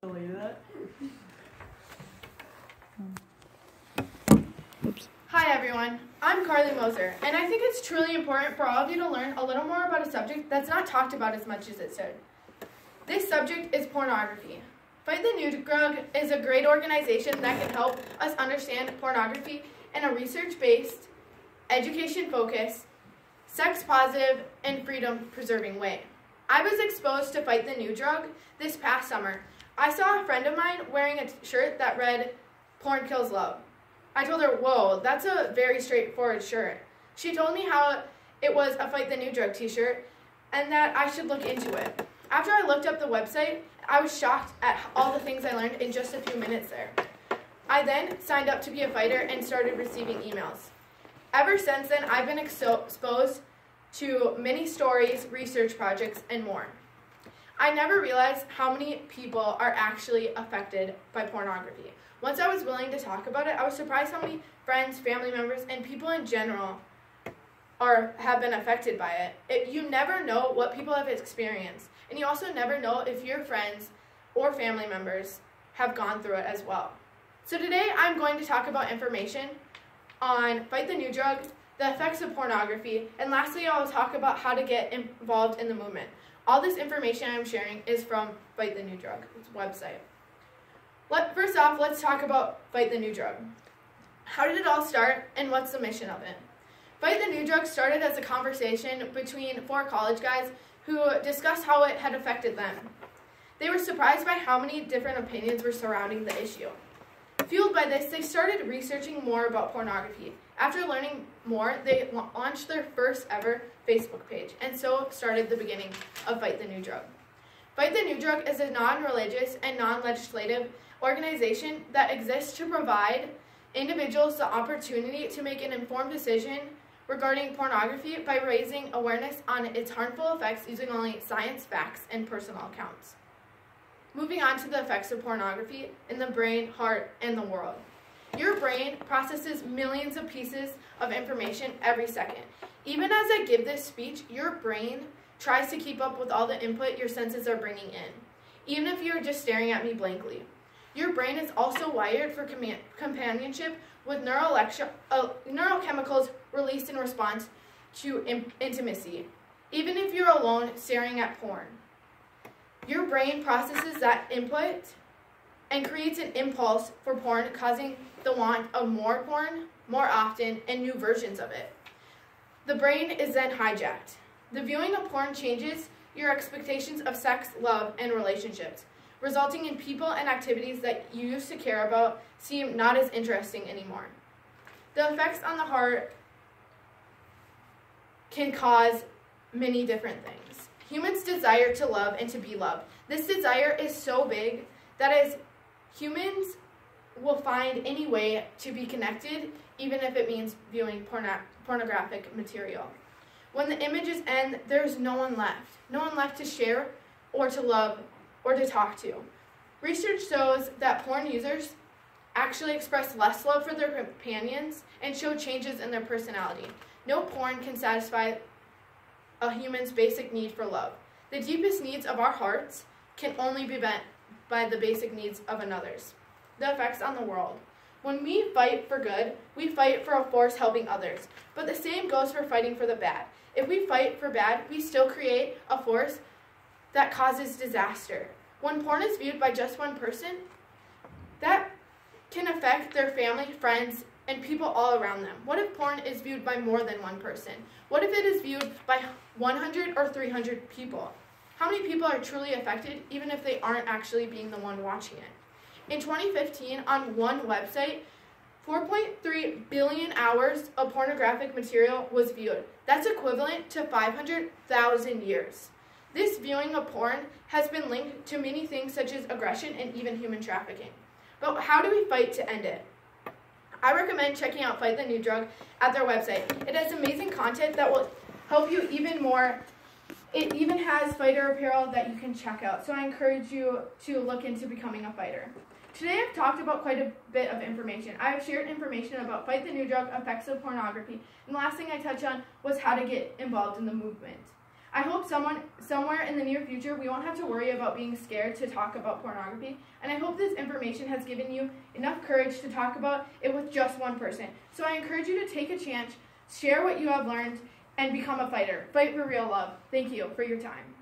Hi everyone, I'm Carly Moser, and I think it's truly important for all of you to learn a little more about a subject that's not talked about as much as it should. This subject is pornography. Fight the New Drug is a great organization that can help us understand pornography in a research-based, education-focused, sex-positive, and freedom-preserving way. I was exposed to Fight the New Drug this past summer. I saw a friend of mine wearing a shirt that read, "Porn Kills Love." I told her, whoa, that's a very straightforward shirt. She told me how it was a Fight the New Drug t-shirt and that I should look into it. After I looked up the website, I was shocked at all the things I learned in just a few minutes there. I then signed up to be a fighter and started receiving emails. Ever since then, I've been exposed to many stories, research projects, and more. I never realized how many people are actually affected by pornography. Once I was willing to talk about it, I was surprised how many friends, family members, and people in general have been affected by it. You never know what people have experienced, and you also never know if your friends or family members have gone through it as well. So today I'm going to talk about information on Fight the New Drug, the effects of pornography, and lastly I will talk about how to get involved in the movement. All this information I'm sharing is from Fight the New Drug website. First off, let's talk about Fight the New Drug. How did it all start, and what's the mission of it? Fight the New Drug started as a conversation between 4 college guys who discussed how it had affected them. They were surprised by how many different opinions were surrounding the issue. Fueled by this, they started researching more about pornography. After learning more, they launched their first ever Facebook page, and so started the beginning of Fight the New Drug. Fight the New Drug is a non-religious and non-legislative organization that exists to provide individuals the opportunity to make an informed decision regarding pornography by raising awareness on its harmful effects using only science, facts, and personal accounts. Moving on to the effects of pornography in the brain, heart, and the world. Your brain processes millions of pieces of information every second. Even as I give this speech, your brain tries to keep up with all the input your senses are bringing in, even if you're just staring at me blankly. Your brain is also wired for companionship with neurochemicals released in response to intimacy, even if you're alone staring at porn. Your brain processes that input and creates an impulse for porn, causing the want of more porn, more often, and new versions of it. The brain is then hijacked. The viewing of porn changes your expectations of sex, love, and relationships, resulting in people and activities that you used to care about seem not as interesting anymore. The effects on the heart can cause many different things. Humans desire to love and to be loved. This desire is so big that as humans will find any way to be connected, even if it means viewing pornographic material. When the images end, there's no one left to share or to love or to talk to. Research shows that porn users actually express less love for their companions and show changes in their personality. No porn can satisfy a human's basic need for love. The deepest needs of our hearts can only be met by the basic needs of another's. The effects on the world. When we fight for good, we fight for a force helping others. But the same goes for fighting for the bad. If we fight for bad, we still create a force that causes disaster. When porn is viewed by just one person, that can affect their family, friends, and people all around them. What if porn is viewed by more than one person? What if it is viewed by 100 or 300 people? How many people are truly affected, even if they aren't actually being the one watching it? In 2015, on one website, 4.3 billion hours of pornographic material was viewed. That's equivalent to 500,000 years. This viewing of porn has been linked to many things such as aggression and even human trafficking. But how do we fight to end it? I recommend checking out Fight the New Drug at their website. It has amazing content that will help you even more. It even has fighter apparel that you can check out, so I encourage you to look into becoming a fighter. Today I've talked about quite a bit of information. I have shared information about Fight the New Drug, effects of pornography, and the last thing I touched on was how to get involved in the movement. I hope somewhere in the near future, we won't have to worry about being scared to talk about pornography, and I hope this information has given you enough courage to talk about it with just one person. So I encourage you to take a chance, share what you have learned, and become a fighter. Fight for real love. Thank you for your time.